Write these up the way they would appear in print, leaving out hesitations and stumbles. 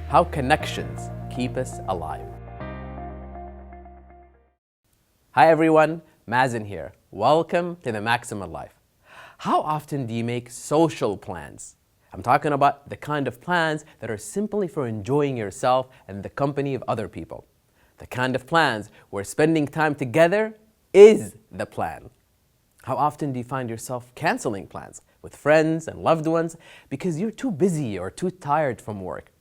How connections keep us alive. Hi everyone, Mazen here. Welcome to the Maximum Life. How often do you make social plans? I'm talking about the kind of plans that are simply for enjoying yourself and the company of other people. The kind of plans where spending time together is the plan. How often do you find yourself canceling plans with friends and loved ones because you're too busy or too tired from work?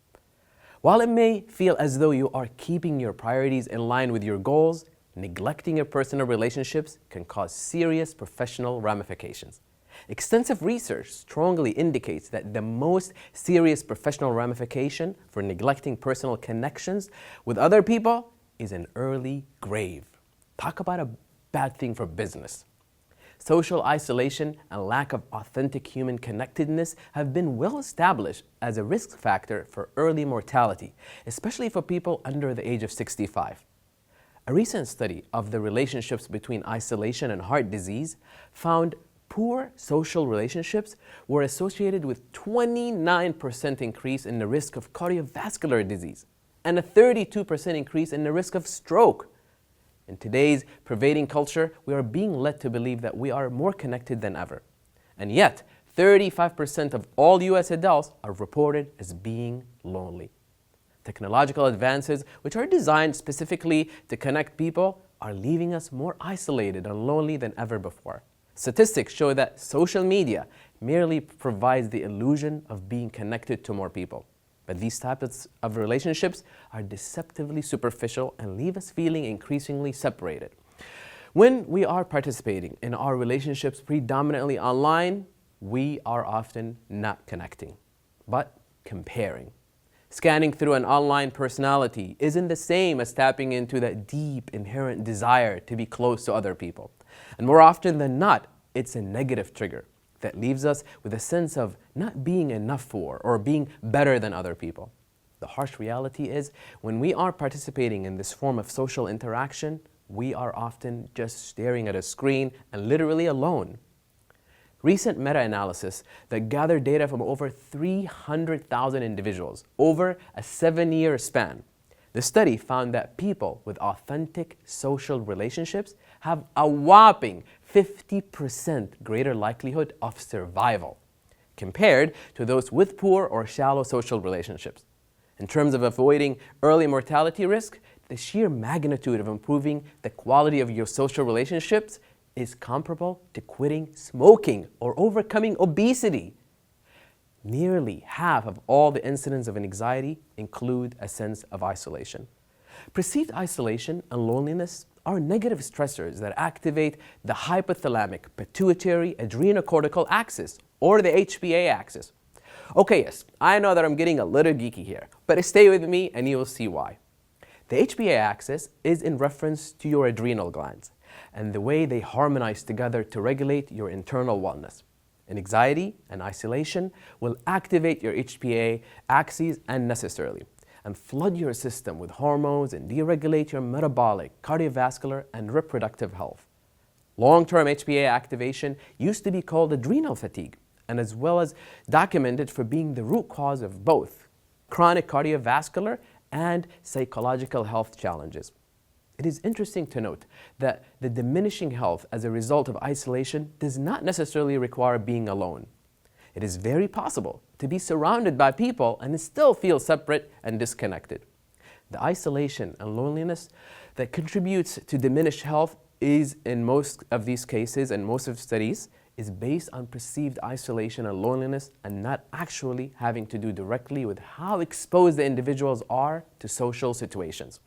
While it may feel as though you are keeping your priorities in line with your goals, neglecting your personal relationships can cause serious professional ramifications. Extensive research strongly indicates that the most serious professional ramification for neglecting personal connections with other people is an early grave. Talk about a bad thing for business. Social isolation and lack of authentic human connectedness have been well established as a risk factor for early mortality, especially for people under the age of 65. A recent study of the relationships between isolation and heart disease found poor social relationships were associated with 29% increase in the risk of cardiovascular disease and a 32% increase in the risk of stroke. In today's pervading culture, we are being led to believe that we are more connected than ever. And yet, 35% of all US adults are reported as being lonely. Technological advances, which are designed specifically to connect people, are leaving us more isolated and lonely than ever before. Statistics show that social media merely provides the illusion of being connected to more people. But these types of relationships are deceptively superficial and leave us feeling increasingly separated. When we are participating in our relationships predominantly online, we are often not connecting, but comparing. Scanning through an online personality isn't the same as tapping into that deep inherent desire to be close to other people. And more often than not, it's a negative trigger that leaves us with a sense of not being enough for or being better than other people. The harsh reality is, when we are participating in this form of social interaction, we are often just staring at a screen and literally alone. Recent meta-analysis that gathered data from over 300,000 individuals over a 7-year span. The study found that people with authentic social relationships have a whopping 50% greater likelihood of survival compared to those with poor or shallow social relationships. In terms of avoiding early mortality risk, the sheer magnitude of improving the quality of your social relationships is comparable to quitting smoking or overcoming obesity. Nearly half of all the incidents of anxiety include a sense of isolation. Perceived isolation and loneliness are negative stressors that activate the hypothalamic pituitary adrenocortical axis, or the HPA axis. Okay, yes, I know that I'm getting a little geeky here, but stay with me and you will see why. The HPA axis is in reference to your adrenal glands and the way they harmonize together to regulate your internal wellness. And anxiety and isolation will activate your HPA axis unnecessarily and flood your system with hormones and deregulate your metabolic, cardiovascular, and reproductive health. Long-term HPA activation used to be called adrenal fatigue, and as well as documented for being the root cause of both chronic cardiovascular and psychological health challenges. It is interesting to note that the diminishing health as a result of isolation does not necessarily require being alone. It is very possible to be surrounded by people and still feel separate and disconnected. The isolation and loneliness that contributes to diminished health is, in most of these cases and most of studies, is based on perceived isolation and loneliness and not actually having to do directly with how exposed the individuals are to social situations.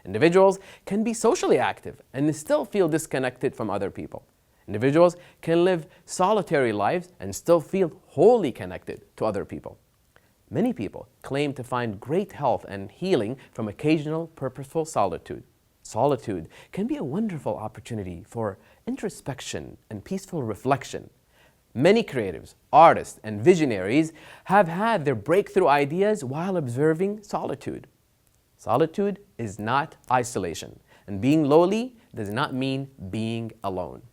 Individuals can be socially active and still feel disconnected from other people. Individuals can live solitary lives and still feel wholly connected to other people. Many people claim to find great health and healing from occasional purposeful solitude. Solitude can be a wonderful opportunity for introspection and peaceful reflection. Many creatives, artists, and visionaries have had their breakthrough ideas while observing solitude. Solitude is not isolation, and being lonely does not mean being alone.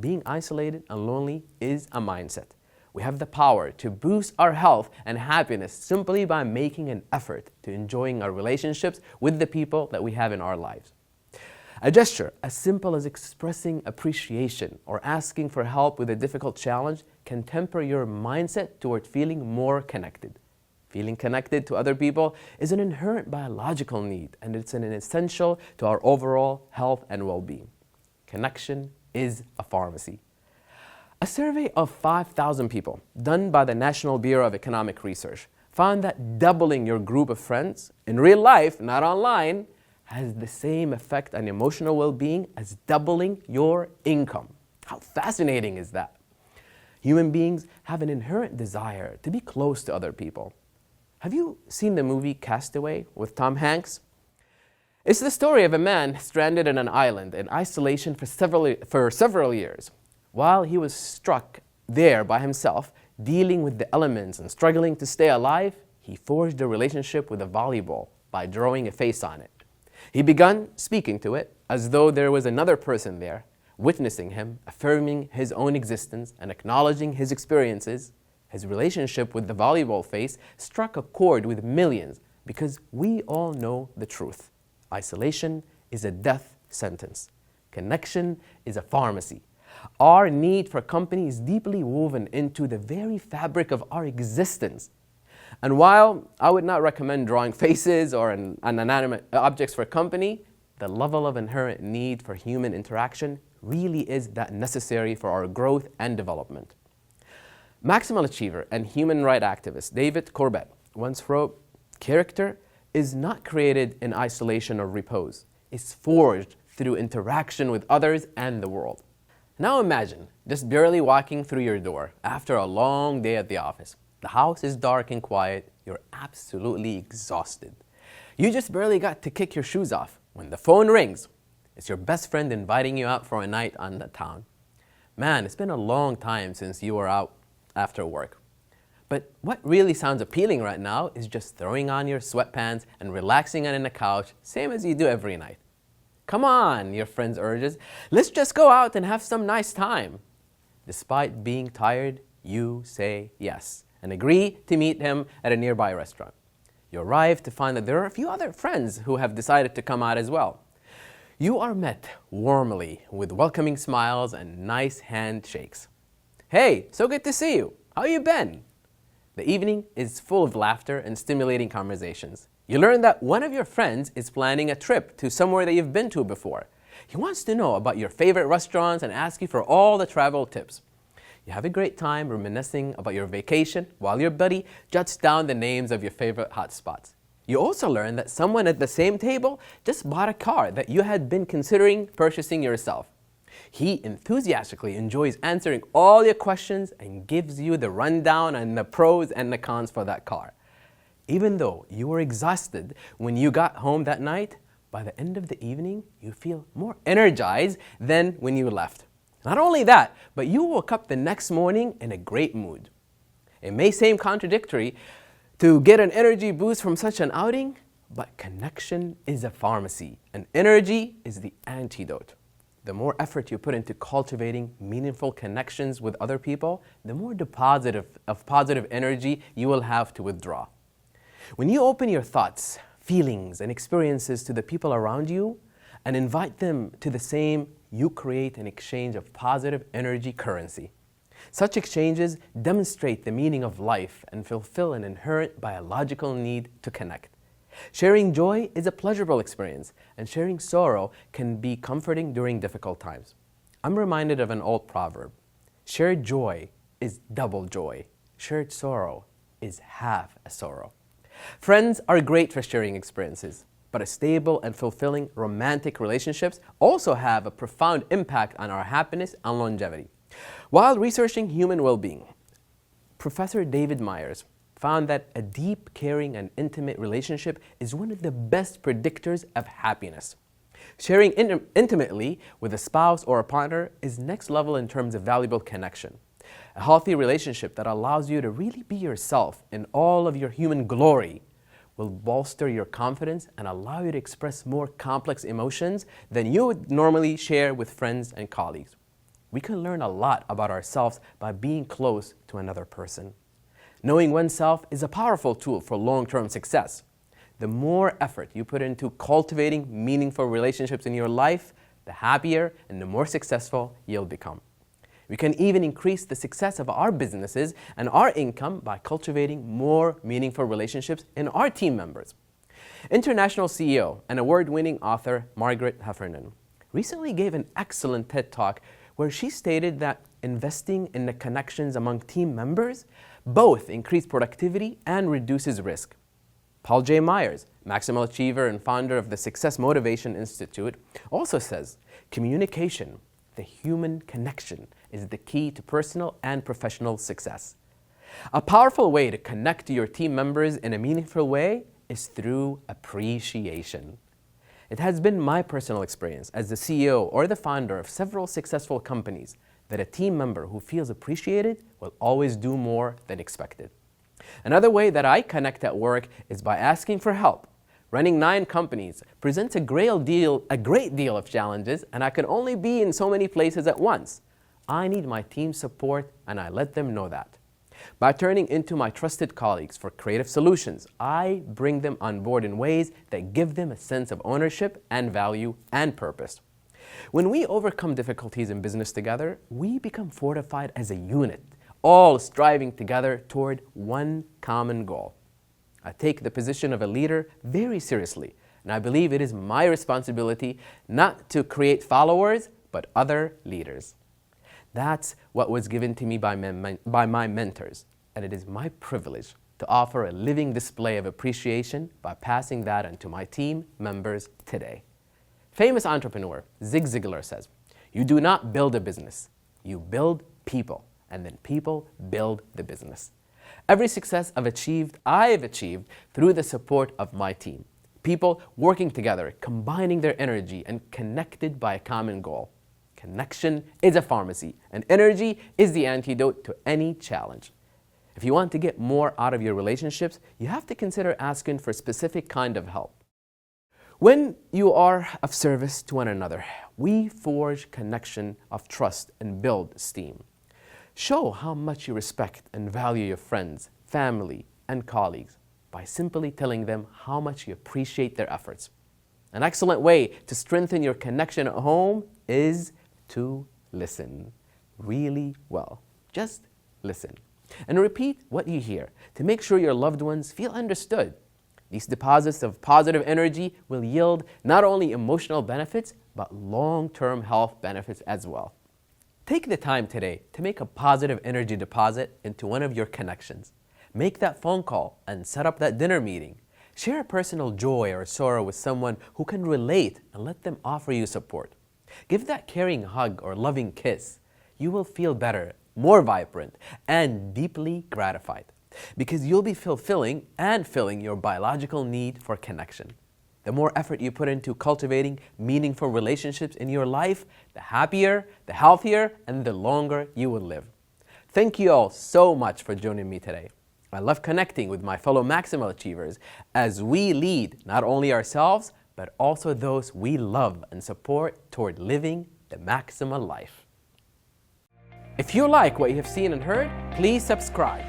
Being isolated and lonely is a mindset. We have the power to boost our health and happiness simply by making an effort to enjoying our relationships with the people that we have in our lives. A gesture as simple as expressing appreciation or asking for help with a difficult challenge can temper your mindset toward feeling more connected. Feeling connected to other people is an inherent biological need, and it's an essential to our overall health and well-being. Connection is a pharmacy. A survey of 5,000 people done by the National Bureau of Economic Research found that doubling your group of friends in real life, not online, has the same effect on emotional well-being as doubling your income. How fascinating is that? Human beings have an inherent desire to be close to other people. Have you seen the movie Castaway with Tom Hanks? It's the story of a man stranded on an island in isolation for several years. While he was struck there by himself, dealing with the elements and struggling to stay alive, he forged a relationship with a volleyball by drawing a face on it. He began speaking to it as though there was another person there, witnessing him, affirming his own existence and acknowledging his experiences. His relationship with the volleyball face struck a chord with millions because we all know the truth. Isolation is a death sentence. Connection is a pharmacy. Our need for company is deeply woven into the very fabric of our existence. And while I would not recommend drawing faces or inanimate objects for company, the level of inherent need for human interaction really is that necessary for our growth and development. Maximal achiever and human rights activist David Corbett once wrote, "Character is not created in isolation or repose. It's forged through interaction with others and the world." Now imagine just barely walking through your door after a long day at the office. The house is dark and quiet. You're absolutely exhausted. You just barely got to kick your shoes off when the phone rings. It's your best friend inviting you out for a night on the town. Man, it's been a long time since you were out after work. But what really sounds appealing right now is just throwing on your sweatpants and relaxing on the couch, same as you do every night. Come on, your friend urges. Let's just go out and have some nice time. Despite being tired, you say yes and agree to meet him at a nearby restaurant. You arrive to find that there are a few other friends who have decided to come out as well. You are met warmly with welcoming smiles and nice handshakes. "Hey, so good to see you. How you been?" The evening is full of laughter and stimulating conversations. You learn that one of your friends is planning a trip to somewhere that you've been to before. He wants to know about your favorite restaurants and ask you for all the travel tips. You have a great time reminiscing about your vacation while your buddy jots down the names of your favorite hotspots. You also learn that someone at the same table just bought a car that you had been considering purchasing yourself. He enthusiastically enjoys answering all your questions and gives you the rundown on the pros and the cons for that car. Even though you were exhausted when you got home that night, by the end of the evening, you feel more energized than when you left. Not only that, but you woke up the next morning in a great mood. It may seem contradictory to get an energy boost from such an outing, but connection is a pharmacy, and energy is the antidote. The more effort you put into cultivating meaningful connections with other people, the more deposit of positive energy you will have to withdraw. When you open your thoughts, feelings, and experiences to the people around you and invite them to the same, you create an exchange of positive energy currency. Such exchanges demonstrate the meaning of life and fulfill an inherent biological need to connect. Sharing joy is a pleasurable experience, and sharing sorrow can be comforting during difficult times. I'm reminded of an old proverb: shared joy is double joy. Shared sorrow is half a sorrow. Friends are great for sharing experiences, but a stable and fulfilling romantic relationships also have a profound impact on our happiness and longevity. While researching human well-being, Professor David Myers found that a deep, caring, and intimate relationship is one of the best predictors of happiness. Sharing intimately with a spouse or a partner is next level in terms of valuable connection. A healthy relationship that allows you to really be yourself in all of your human glory will bolster your confidence and allow you to express more complex emotions than you would normally share with friends and colleagues. We can learn a lot about ourselves by being close to another person. Knowing oneself is a powerful tool for long-term success. The more effort you put into cultivating meaningful relationships in your life, the happier and the more successful you'll become. We can even increase the success of our businesses and our income by cultivating more meaningful relationships in our team members. International CEO and award-winning author Margaret Heffernan recently gave an excellent TED Talk where she stated that investing in the connections among team members both increase productivity and reduces risk. Paul J. Myers, maximal achiever and founder of the Success Motivation Institute, also says, communication, the human connection, is the key to personal and professional success. A powerful way to connect to your team members in a meaningful way is through appreciation. It has been my personal experience as the CEO or the founder of several successful companies that a team member who feels appreciated will always do more than expected. Another way that I connect at work is by asking for help. Running 9 companies presents a great deal of challenges, and I can only be in so many places at once. I need my team's support, and I let them know that. By turning into my trusted colleagues for creative solutions, I bring them on board in ways that give them a sense of ownership and value and purpose. When we overcome difficulties in business together, we become fortified as a unit, all striving together toward one common goal. I take the position of a leader very seriously, and I believe it is my responsibility not to create followers, but other leaders. That's what was given to me by my mentors, and it is my privilege to offer a living display of appreciation by passing that on to my team members today. Famous entrepreneur Zig Ziglar says, "You do not build a business, you build people, and then people build the business." Every success I have achieved through the support of my team. People working together, combining their energy, and connected by a common goal. Connection is a pharmacy, and energy is the antidote to any challenge. If you want to get more out of your relationships, you have to consider asking for a specific kind of help. When you are of service to one another, we forge connection of trust and build esteem. Show how much you respect and value your friends, family, and colleagues by simply telling them how much you appreciate their efforts. An excellent way to strengthen your connection at home is to listen really well. Just listen. And repeat what you hear to make sure your loved ones feel understood. These deposits of positive energy will yield not only emotional benefits, but long-term health benefits as well. Take the time today to make a positive energy deposit into one of your connections. Make that phone call and set up that dinner meeting. Share a personal joy or sorrow with someone who can relate and let them offer you support. Give that caring hug or loving kiss. You will feel better, more vibrant, and deeply gratified because you'll be fulfilling and filling your biological need for connection. The more effort you put into cultivating meaningful relationships in your life, the happier, the healthier, and the longer you will live. Thank you all so much for joining me today. I love connecting with my fellow maximal achievers as we lead not only ourselves, but also those we love and support toward living the maximal life. If you like what you have seen and heard, please subscribe.